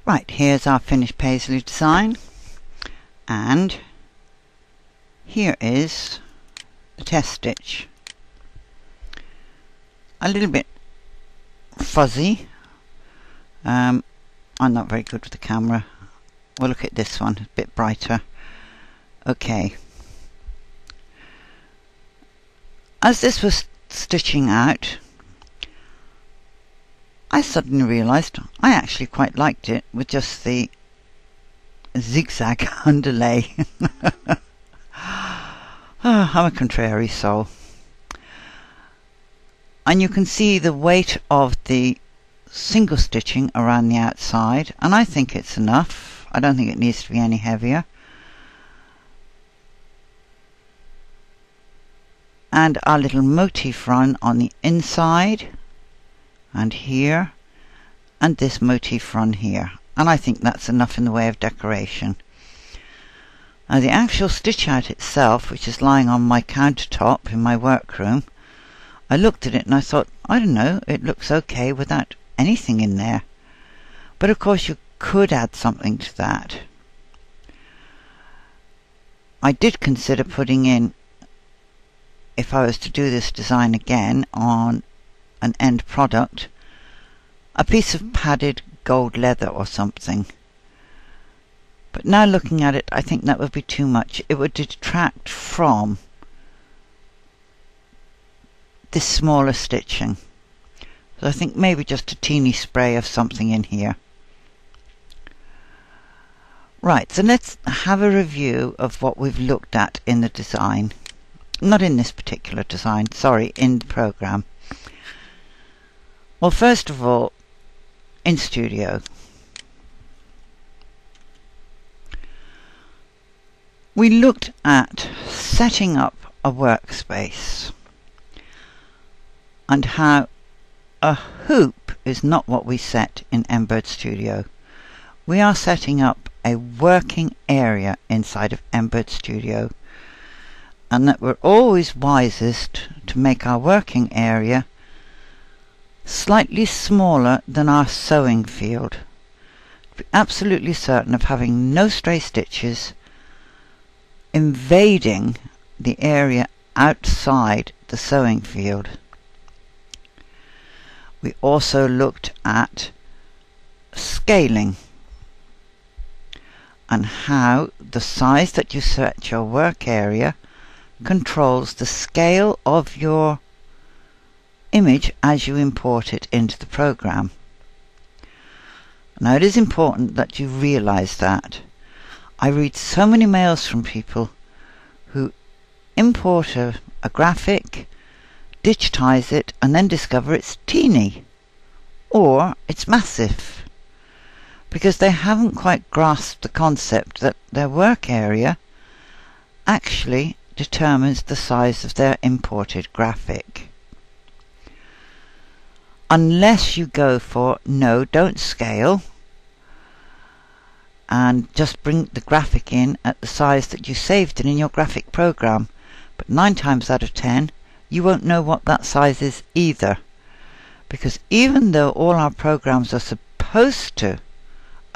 Right, here's our finished paisley design, and here is the test stitch. A little bit fuzzy. I'm not very good with the camera. We'll look at this one, a bit brighter. Okay. As this was stitching out, I suddenly realised I actually quite liked it with just the zigzag underlay. I'm a contrary soul. And you can see the weight of the single stitching around the outside, and I think it's enough. I don't think it needs to be any heavier. And our little motif run on the inside, and here, and this motif run here, and I think that's enough in the way of decoration. Now the actual stitch out itself, which is lying on my countertop in my workroom, I looked at it and I thought, I don't know, it looks okay without anything in there. But of course you could add something to that. I did consider putting in, if I was to do this design again on an end product, a piece of padded gold leather or something. But now looking at it, I think that would be too much. It would detract from this smaller stitching. So I think maybe just a teeny spray of something in here. Right, so let's have a review of what we've looked at in the design. Not in this particular design, sorry, in the program. Well, first of all, in Studio, we looked at setting up a workspace and how a hoop is not what we set in embird Studio. We are setting up a working area inside of embird Studio, and that we're always wisest to make our working area slightly smaller than our sewing field. To be absolutely certain of having no stray stitches invading the area outside the sewing field. We also looked at scaling and how the size that you set your work area controls the scale of your image as you import it into the program. Now it is important that you realize that. I read so many mails from people who import a graphic, digitize it, and then discover it's teeny or it's massive, because they haven't quite grasped the concept that their work area actually determines the size of their imported graphic. Unless you go for no, don't scale, and just bring the graphic in at the size that you saved it in your graphic program. But 9 times out of 10 you won't know what that size is either, because even though all our programs are supposed to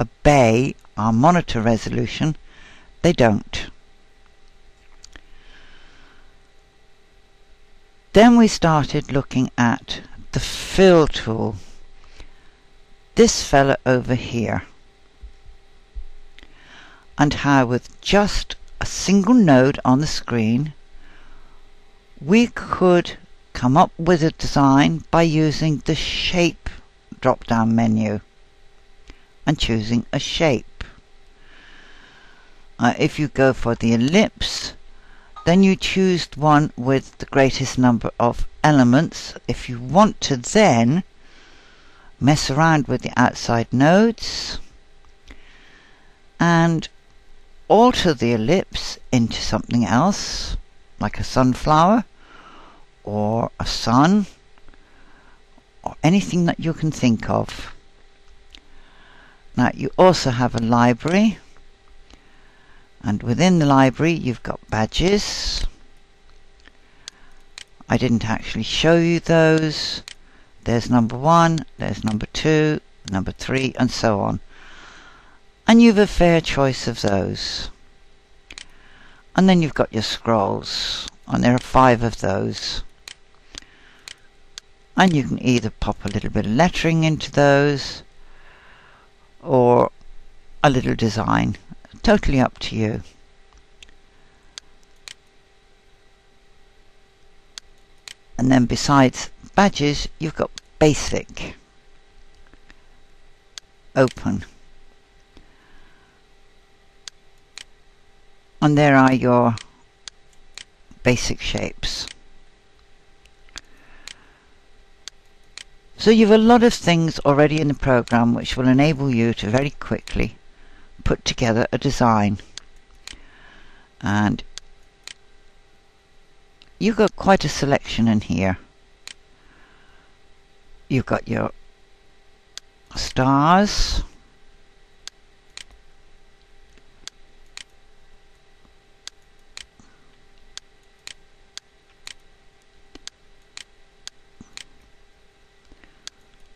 obey our monitor resolution, they don't. Then we started looking at the fill tool, this fella over here, and how with just a single node on the screen we could come up with a design by using the shape drop down menu and choosing a shape. If you go for the ellipse, then you choose one with the greatest number of elements. If you want to then mess around with the outside nodes and alter the ellipse into something else, like a sunflower or a sun or anything that you can think of. Now you also have a library, and within the library you've got badges. I didn't actually show you those. There's number 1, there's number 2, number 3, and so on. and you've a fair choice of those. And then you've got your scrolls, and there are 5 of those. And you can either pop a little bit of lettering into those or a little design. Totally up to you. And then besides badges, you've got basic, open. And there are your basic shapes. So you've a lot of things already in the program which will enable you to very quickly put together a design. And you've got quite a selection in here. You've got your stars,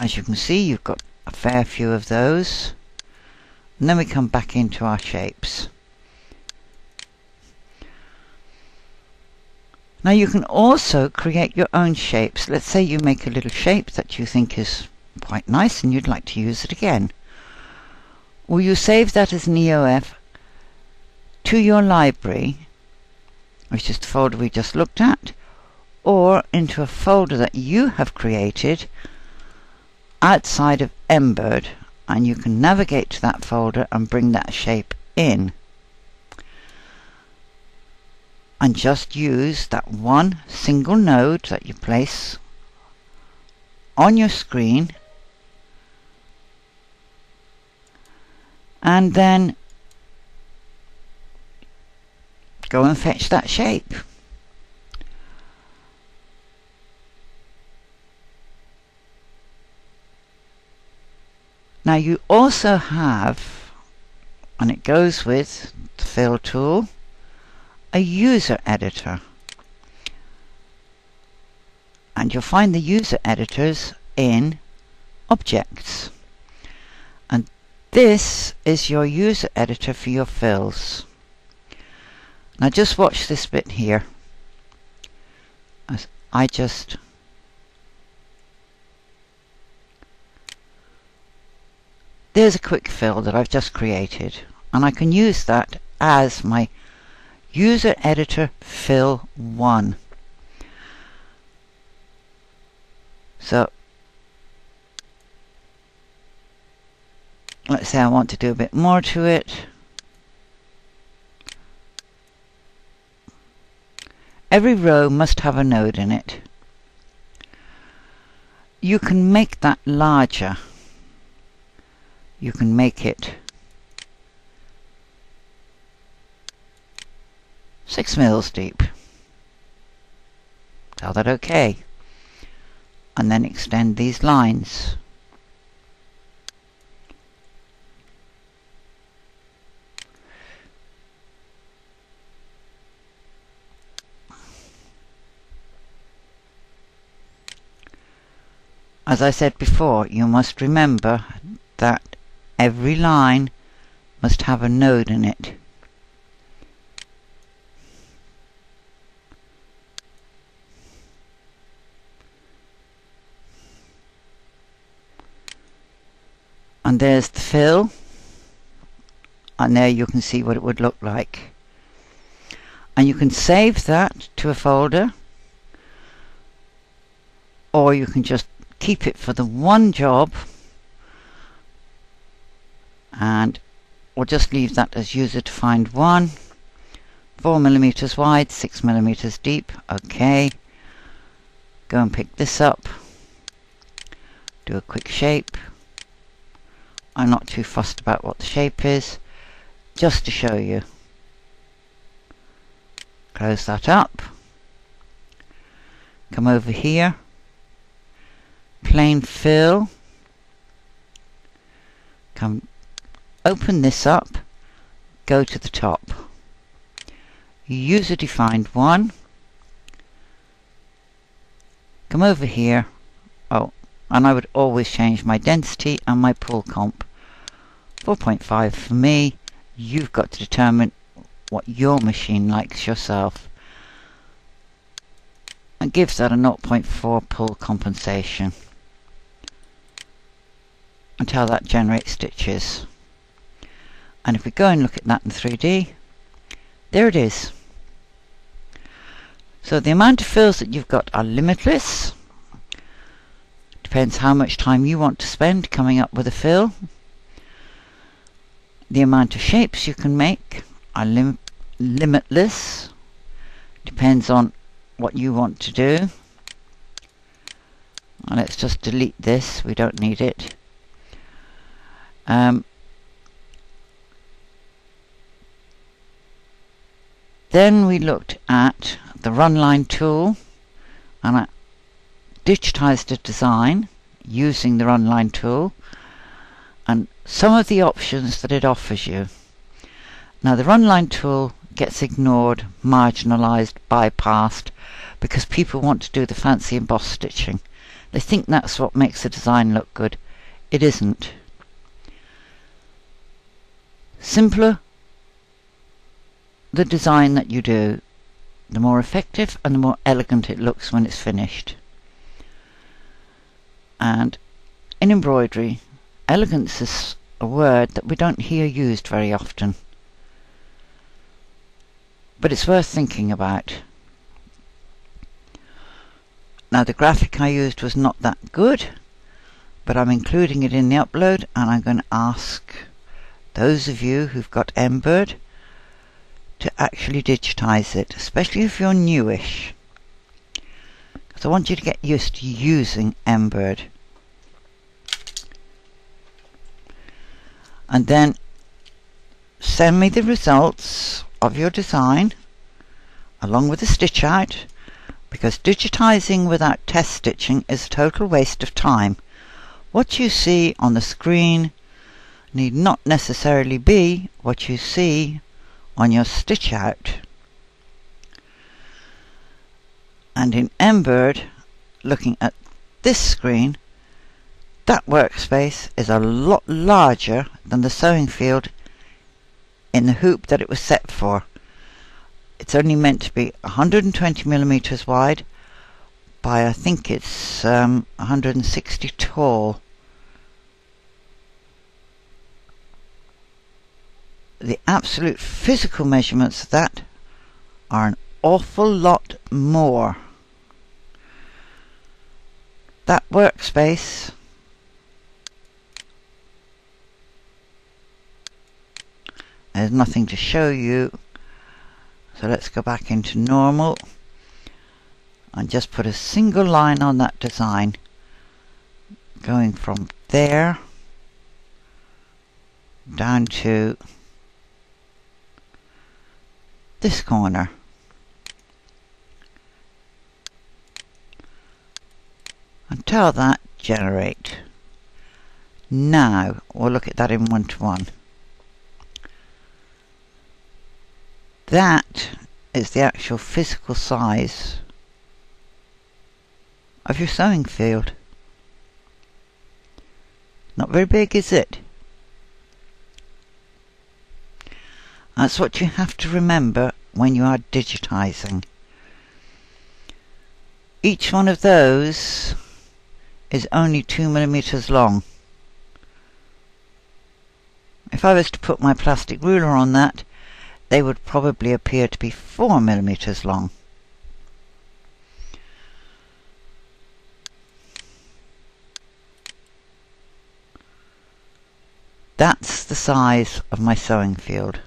as you can see, you've got a fair few of those. And then we come back into our shapes. Now you can also create your own shapes. Let's say you make a little shape that you think is quite nice and you'd like to use it again. Will you save that as an EOF to your library, which is the folder we just looked at, or into a folder that you have created outside of embird, and you can navigate to that folder and bring that shape in and just use that one single node that you place on your screen, and then go and fetch that shape. Now you also have, and it goes with the fill tool, a user editor. And you'll find the user editors in Objects. And this is your user editor for your fills. Now just watch this bit here. As I just there's a quick fill that I've just created, and I can use that as my user editor fill 1. So let's say I want to do a bit more to it. Every row must have a node in it. You can make that larger. You can make it 6 mils deep. Tell that OK. And then extend these lines. As I said before, you must remember that every line must have a node in it. And there's the fill, and there you can see what it would look like. And you can save that to a folder, or you can just keep it for the one job, and we'll just leave that as user defined 1, 4mm wide, 6mm deep. OK. Go and pick this up, do a quick shape. I'm not too fussed about what the shape is, just to show you. Close that up, come over here, plain fill, come open this up, go to the top, user defined 1, come over here. Oh, and I would always change my density and my pull comp 4.5 for me. You've got to determine what your machine likes yourself, and gives that a 0.4 pull compensation until that generates stitches. And if we go and look at that in 3D, there it is. So the amount of fills that you've got are limitless. Depends how much time you want to spend coming up with a fill. The amount of shapes you can make are limitless. Depends on what you want to do. And let's just delete this, we don't need it. Then we looked at the runline tool, and I digitized a design using the runline tool and some of the options that it offers you. Now the runline tool gets ignored, marginalized, bypassed because people want to do the fancy embossed stitching. They think that's what makes the design look good. It isn't. Simpler the design that you do, the more effective and the more elegant it looks when it's finished. And in embroidery, elegance is a word that we don't hear used very often, but it's worth thinking about. Now the graphic I used was not that good, but I'm including it in the upload, and I'm going to ask those of you who've got embird to actually digitize it, especially if you're newish, because I want you to get used to using embird. And then send me the results of your design along with the stitch out, because digitizing without test stitching is a total waste of time. What you see on the screen need not necessarily be what you see on your stitch out. And in embird, looking at this screen, that workspace is a lot larger than the sewing field in the hoop that it was set for. It's only meant to be 120 millimeters wide by, I think it's 160 tall. The absolute physical measurements of that are an awful lot more. That workspace there's nothing to show you, so let's go back into normal and just put a single line on that design going from there down to this corner. And tell that generate. Now we'll look at that in 1:1. That is the actual physical size of your sewing field. Not very big, is it? That's what you have to remember when you are digitizing. Each one of those is only 2 millimeters long. If I was to put my plastic ruler on that, they would probably appear to be 4 millimeters long. That's the size of my sewing field.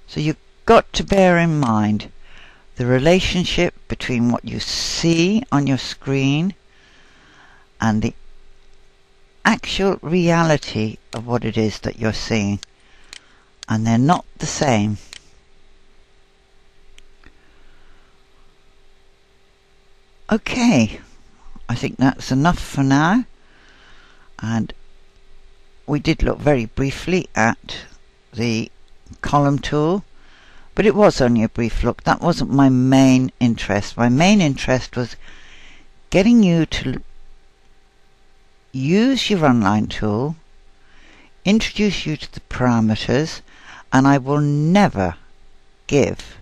So you've got to bear in mind the relationship between what you see on your screen and the actual reality of what it is that you're seeing, and they're not the same. Okay, I think that's enough for now, and we did look very briefly at the column tool, but it was only a brief look. That wasn't my main interest. My main interest was getting you to use your runline tool, introduce you to the parameters, and I will never give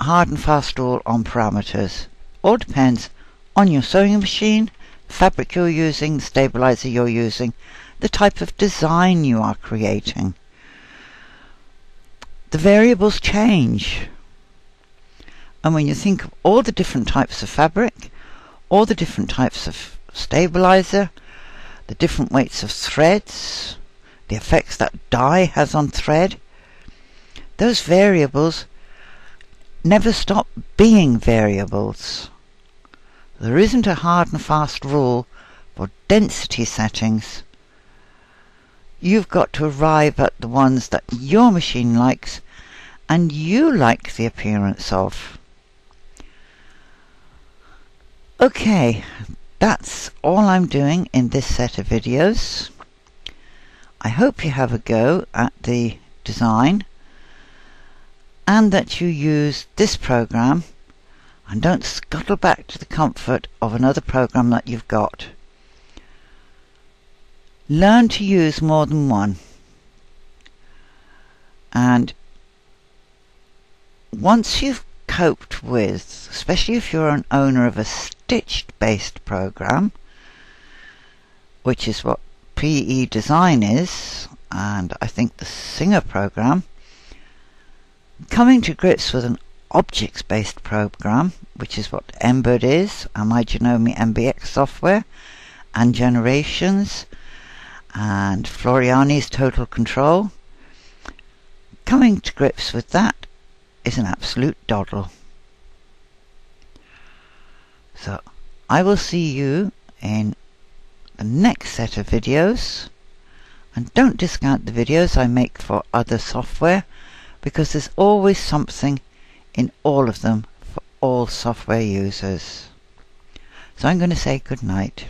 hard and fast rule on parameters. All depends on your sewing machine, the fabric you're using, the stabilizer you're using, the type of design you are creating. The variables change. And when you think of all the different types of fabric, all the different types of stabilizer, the different weights of threads, the effects that dye has on thread, those variables never stop being variables. There isn't a hard and fast rule for density settings. You've got to arrive at the ones that your machine likes and you like the appearance of. Okay, that's all I'm doing in this set of videos. I hope you have a go at the design and that you use this program and don't scuttle back to the comfort of another program that you've got. Learn to use more than one. And once you've coped with, especially if you're an owner of a stitched based program, which is what PE Design is, and I think the Singer program, coming to grips with an objects-based program, which is what embird is, and my Genome MBX software, and Generations, and Floriani's Total Control, coming to grips with that is an absolute doddle. So I will see you in the next set of videos, and don't discount the videos I make for other software, because there's always something in all of them for all software users. So I'm going to say good night.